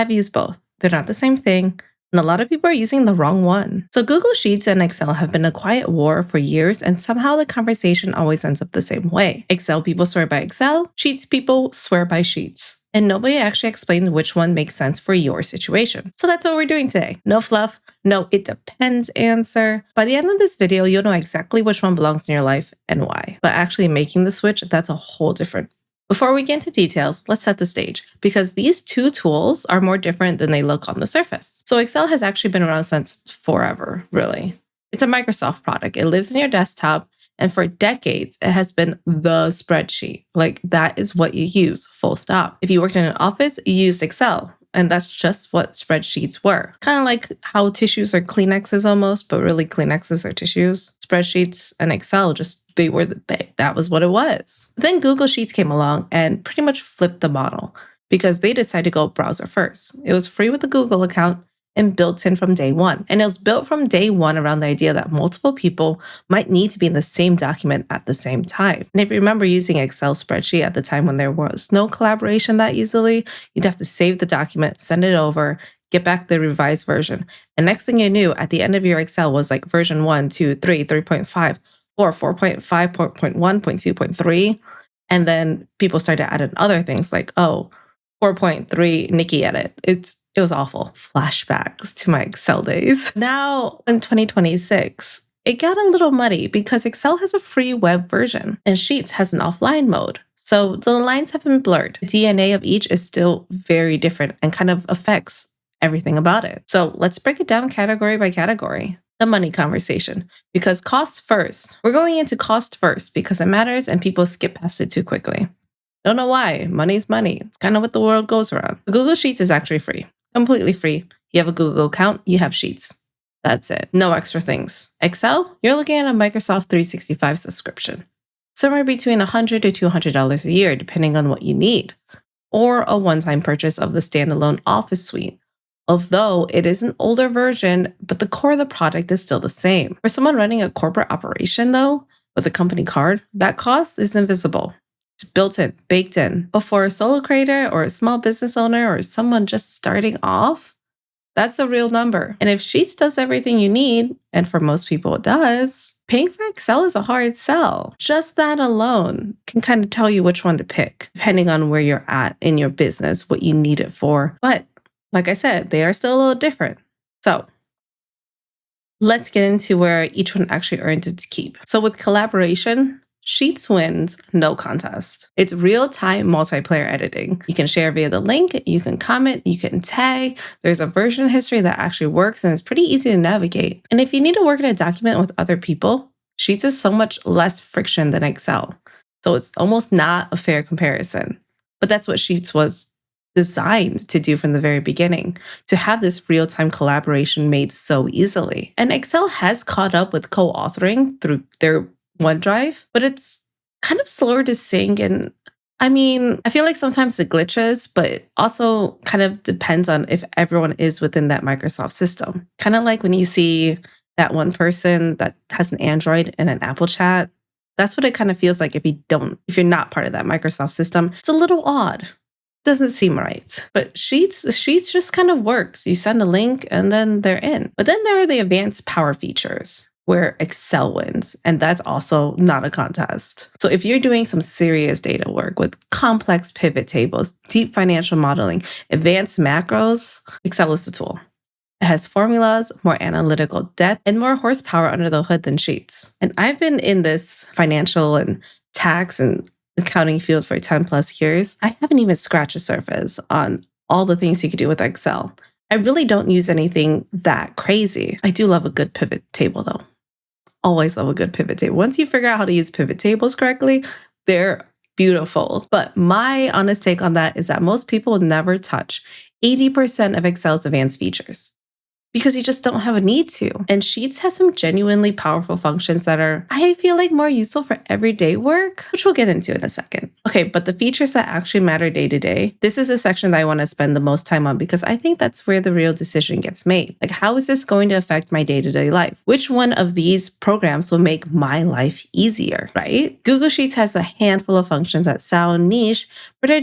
I've used both. They're not the same thing, and a lot of people are using the wrong one. So Google Sheets and Excel have been a quiet war for years, and somehow the conversation always ends up the same way. Excel people swear by Excel, Sheets people swear by Sheets. And nobody actually explained which one makes sense for your situation. So that's what we're doing today. No fluff, no it depends answer. By the end of this video, you'll know exactly which one belongs in your life and why. But actually making the switch, that's a whole different. Before we get into details, let's set the stage, because these two tools are more different than they look on the surface. So Excel has actually been around since forever, really. It's a Microsoft product. It lives in your desktop, and for decades, it has been the spreadsheet. Like, that is what you use, full stop. If you worked in an office, you used Excel, and that's just what spreadsheets were. Kind of like how tissues are Kleenexes almost, but really Kleenexes are tissues. Spreadsheets and Excel that was what it was. Then Google Sheets came along and pretty much flipped the model because they decided to go browser first. It was free with the Google account and built in from day one. And it was built from day one around the idea that multiple people might need to be in the same document at the same time. And if you remember using Excel spreadsheet at the time when there was no collaboration that easily, you'd have to save the document, send it over, get back the revised version. And next thing you knew, at the end of your Excel was like version 1, 2, 3, 3.5, or 4.5, 4.1, 0.2, 0.3. And then people started adding other things like, 4.3 Nikki edit. It was awful. Flashbacks to my Excel days. Now in 2026, it got a little muddy because Excel has a free web version and Sheets has an offline mode. So the lines have been blurred. The DNA of each is still very different and kind of affects everything about it. So let's break it down category by category. The money conversation, because cost first. We're going into cost first because it matters and people skip past it too quickly. Don't know why. Money's money. It's kind of what the world goes around. Google Sheets is actually free. Completely free. You have a Google account, you have Sheets. That's it. No extra things. Excel, you're looking at a Microsoft 365 subscription. Somewhere between $100 to $200 a year, depending on what you need. Or a one-time purchase of the standalone Office suite. Although it is an older version, but the core of the product is still the same. For someone running a corporate operation though, with a company card, that cost is invisible. It's built in, baked in. But for a solo creator or a small business owner or someone just starting off, that's a real number. And if Sheets does everything you need, and for most people it does, paying for Excel is a hard sell. Just that alone can kind of tell you which one to pick, depending on where you're at in your business, what you need it for. But like I said, they are still a little different. So let's get into where each one actually earned its keep. So with collaboration, Sheets wins, no contest. It's real-time multiplayer editing. You can share via the link, you can comment, you can tag. There's a version history that actually works and it's pretty easy to navigate. And if you need to work in a document with other people, Sheets is so much less friction than Excel. So it's almost not a fair comparison. But that's what Sheets was designed to do from the very beginning, to have this real-time collaboration made so easily. And Excel has caught up with co-authoring through their OneDrive, but it's kind of slower to sync. And I feel like sometimes it glitches, but it also kind of depends on if everyone is within that Microsoft system. Kind of like when you see that one person that has an Android and an Apple chat, that's what it kind of feels like if you're not part of that Microsoft system. It's a little odd. Doesn't seem right. But Sheets just kind of works. You send a link and then they're in. But then there are the advanced power features where Excel wins. And that's also not a contest. So if you're doing some serious data work with complex pivot tables, deep financial modeling, advanced macros, Excel is the tool. It has formulas, more analytical depth, and more horsepower under the hood than Sheets. And I've been in this financial and tax and accounting field for 10 plus years. I haven't even scratched the surface on all the things you could do with Excel. I really don't use anything that crazy. I do love a good pivot table though. Always love a good pivot table. Once you figure out how to use pivot tables correctly, they're beautiful. But my honest take on that is that most people never touch 80% of Excel's advanced features, because you just don't have a need to. And Sheets has some genuinely powerful functions that are, I feel like, more useful for everyday work, which we'll get into in a second. Okay, but the features that actually matter day to day, this is a section that I want to spend the most time on because I think that's where the real decision gets made. Like, how is this going to affect my day-to-day life? Which one of these programs will make my life easier, right? Google Sheets has a handful of functions that sound niche, but are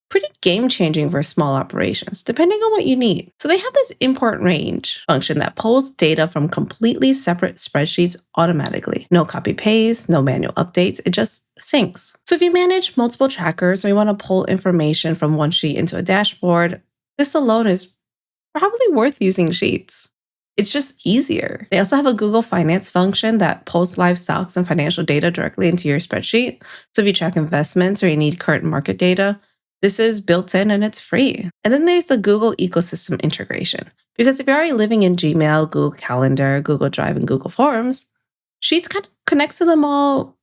pretty game-changing for small operations, depending on what you need. So they have this import range function that pulls data from completely separate spreadsheets automatically. No copy-paste, no manual updates, it just syncs. So if you manage multiple trackers or you want to pull information from one sheet into a dashboard, this alone is probably worth using Sheets. It's just easier. They also have a Google Finance function that pulls live stocks and financial data directly into your spreadsheet. So if you track investments or you need current market data, this is built in and it's free. And then there's the Google ecosystem integration. Because if you're already living in Gmail, Google Calendar, Google Drive, and Google Forms, Sheets kind of connects to them all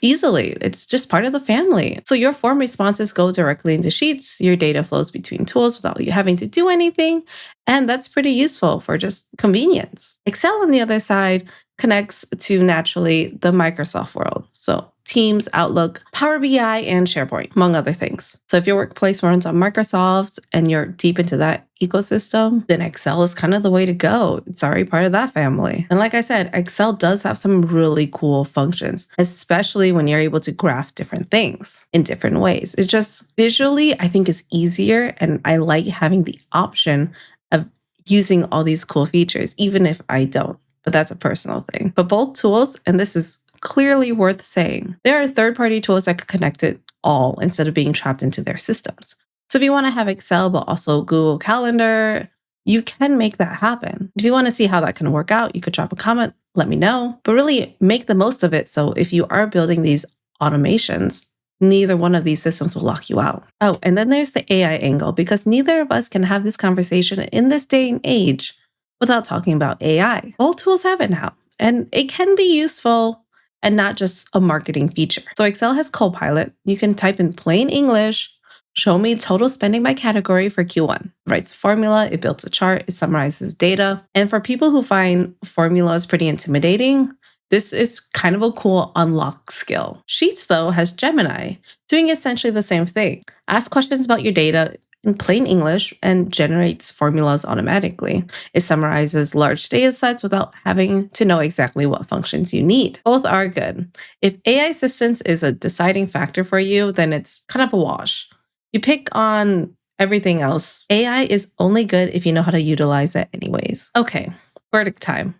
easily. It's just part of the family. So your form responses go directly into Sheets. Your data flows between tools without you having to do anything. And that's pretty useful for just convenience. Excel, on the other side, connects to naturally the Microsoft world. So Teams, Outlook, Power BI, and SharePoint, among other things. So if your workplace runs on Microsoft and you're deep into that ecosystem, then Excel is kind of the way to go. It's already part of that family. And like I said, Excel does have some really cool functions, especially when you're able to graph different things in different ways. It just visually, I think, is easier. And I like having the option of using all these cool features, even if I don't. But that's a personal thing. But both tools, and this is clearly worth saying, there are third-party tools that could connect it all instead of being trapped into their systems. So if you want to have Excel, but also Google Calendar, you can make that happen. If you want to see how that can work out, you could drop a comment, let me know, but really make the most of it. So if you are building these automations, neither one of these systems will lock you out. Oh, and then there's the AI angle, because neither of us can have this conversation in this day and age without talking about AI. Both tools have it now, and it can be useful and not just a marketing feature. So Excel has Copilot. You can type in plain English, show me total spending by category for Q1. It writes a formula, it builds a chart, it summarizes data. And for people who find formulas pretty intimidating, this is kind of a cool unlock skill. Sheets, though, has Gemini, doing essentially the same thing. Ask questions about your data in plain English and generates formulas automatically. It summarizes large data sets without having to know exactly what functions you need. Both are good. If AI assistance is a deciding factor for you, then it's kind of a wash. You pick on everything else. AI is only good if you know how to utilize it anyways. Okay, verdict time.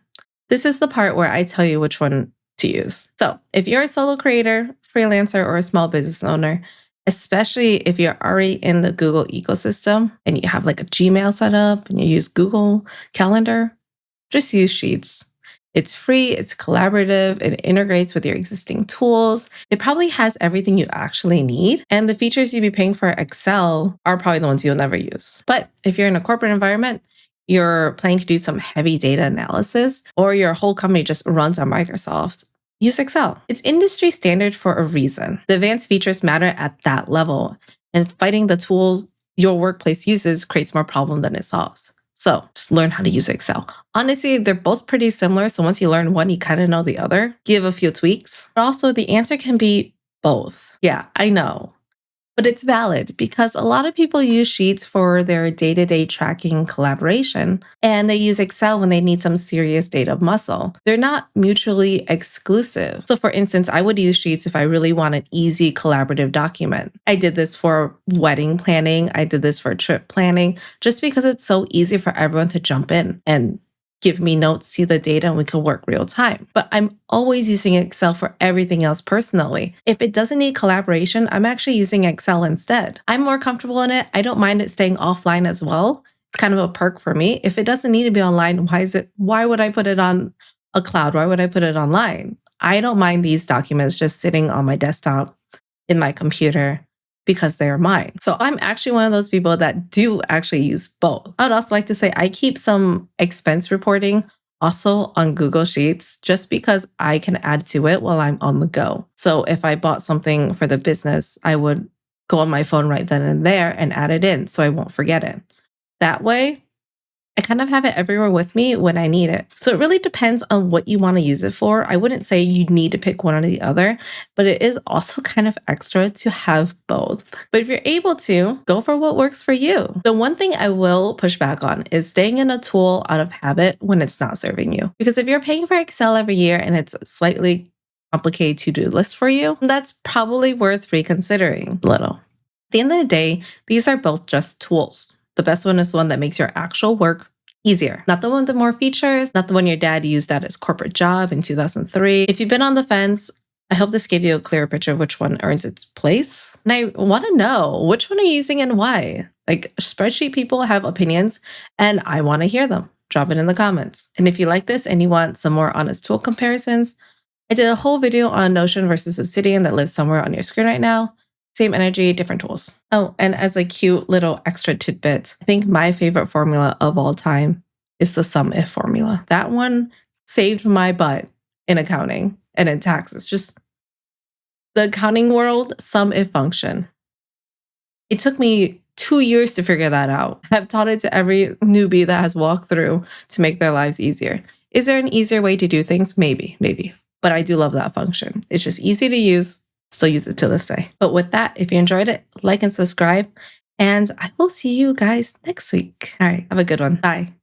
This is the part where I tell you which one to use. So if you're a solo creator, freelancer, or a small business owner, especially if you're already in the Google ecosystem and you have like a Gmail set up and you use Google Calendar, just use Sheets. It's free, it's collaborative, it integrates with your existing tools. It probably has everything you actually need. And the features you'd be paying for Excel are probably the ones you'll never use. But if you're in a corporate environment, you're planning to do some heavy data analysis, or your whole company just runs on Microsoft, use Excel. It's industry standard for a reason. The advanced features matter at that level, and fighting the tool your workplace uses creates more problem than it solves. So just learn how to use Excel. Honestly, they're both pretty similar. So once you learn one, you kind of know the other. Give a few tweaks. But also the answer can be both. Yeah, I know. But it's valid because a lot of people use Sheets for their day-to-day tracking and collaboration, and they use Excel when they need some serious data muscle. They're not mutually exclusive. So for instance, I would use Sheets if I really want an easy collaborative document. I did this for wedding planning. I did this for trip planning, just because it's so easy for everyone to jump in and give me notes, see the data, and we can work real time. But I'm always using Excel for everything else personally. If it doesn't need collaboration, I'm actually using Excel instead. I'm more comfortable in it. I don't mind it staying offline as well. It's kind of a perk for me. If it doesn't need to be online, why would I put it on a cloud? Why would I put it online? I don't mind these documents just sitting on my desktop in my computer, because they are mine. So I'm actually one of those people that do actually use both. I would also like to say I keep some expense reporting also on Google Sheets, just because I can add to it while I'm on the go. So if I bought something for the business, I would go on my phone right then and there and add it in so I won't forget it. That way, I kind of have it everywhere with me when I need it. So it really depends on what you want to use it for. I wouldn't say you need to pick one or the other, but it is also kind of extra to have both. But if you're able to, go for what works for you. The one thing I will push back on is staying in a tool out of habit when it's not serving you. Because if you're paying for Excel every year and it's a slightly complicated to-do list for you, that's probably worth reconsidering a little. At the end of the day, these are both just tools. The best one is the one that makes your actual work easier. Not the one with more features, not the one your dad used at his corporate job in 2003. If you've been on the fence, I hope this gave you a clearer picture of which one earns its place. And I want to know, which one are you using and why? Like, spreadsheet people have opinions and I want to hear them. Drop it in the comments. And if you like this and you want some more honest tool comparisons, I did a whole video on Notion versus Obsidian that lives somewhere on your screen right now. Same energy, different tools. Oh, and as a cute little extra tidbit, I think my favorite formula of all time is the sum if formula. That one saved my butt in accounting and in taxes. Just the accounting world sum if function. It took me 2 years to figure that out. I've taught it to every newbie that has walked through to make their lives easier. Is there an easier way to do things? Maybe. But I do love that function. It's just easy to use. Still use it to this day. But with that, if you enjoyed it, like and subscribe. And I will see you guys next week. All right. Have a good one. Bye.